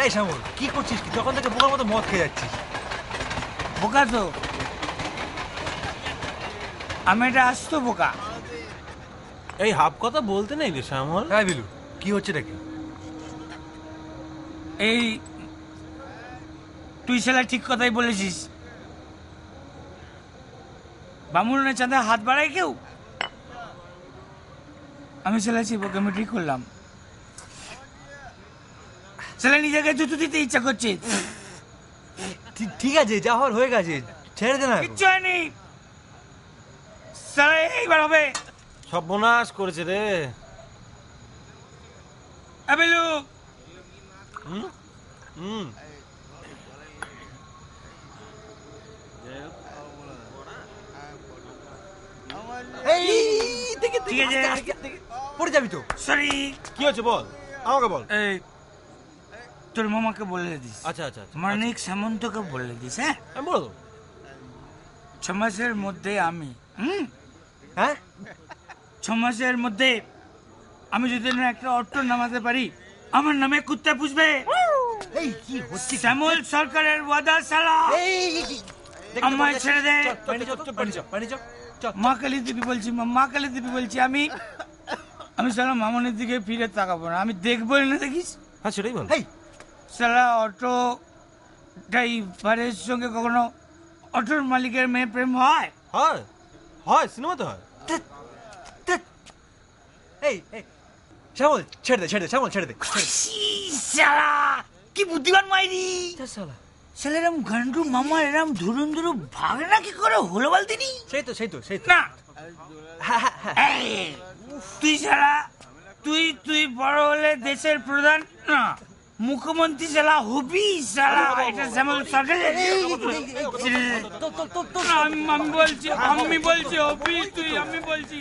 এই শ্যামল কি করছিস কি? তখন থেকে বোকার মতো মদ খেয়ে যাচ্ছিস। বোকা তো আমি, এটা আসতো বোকা। এই হাফ কথা বলতে নেই রে শ্যামল। হ্যাঁ বিলু, কি হচ্ছে নাকি? এই তুই শালা ঠিক কথাই বলেছিস। বামুনের চাঁদা হাত বাড়ায় কেউ? আমি শালা শিবকে আমি ঠিক করলাম। শালা নিজেকে জুতো দিতে ইচ্ছা করছে। ঠিক আছে, যা হওয়ার হয়ে গেছে, ছেড়ে দে না। কিচ্ছু হয়নি, শালা এইবার হবে। সর্বনাশ করেছে রে। আবেলু এই দেখে ঠিক আছে, পড়ে যাবি তো। সরি। কি হচ্ছে বল, আমাকে বল। এই তোর মামাকে বলে দিস। আচ্ছা আচ্ছা আচ্ছা, মানিক সামন্তকে বলে দিস। হ্যাঁ, আমি বলো। 6 মাসের মধ্যে আমি হ্যাঁ 6 মাসের মধ্যে আমি যদি না একটা অটো নামাতে পারি, আমার নামে কুত্তা পুষবে। এই কি হচ্ছে? শ্যামল সরকারের ওয়াদা সালা। আমায় ছেড়ে দে। মা কালী দেবী বলছি, মা কালী দেবী বলছি, আমি সালা মামনের দিকে ফিরে তাকাবো না। আমি দেখবোই না, দেখিস। হ্যাঁ সেটাই বল। সালা অটো ড্রাইভারের সঙ্গে কখনো অটোর মালিকের মেয়ে প্রেম হয়? হয় হয়, সিনেমাতে হয়। এই শ্যামল ছেড়ে দে, ছেড়ে দে শ্যামল, ছেড়ে দে। সালা কি বুদ্ধিমান মাইরি। শালা সালা এরম গান্ডু মামা এরম ধুরুন ধুরু ভাগে না কি করে হলো বলতিনি? সেই তো না এই, তুই সালা তুই বড় হলে দেশের প্রধান না মুখ্যমন্ত্রী সালা হবি সালা। এটা শ্যামল সরকারের। আমি বলছি হবি তুই, আমি বলছি।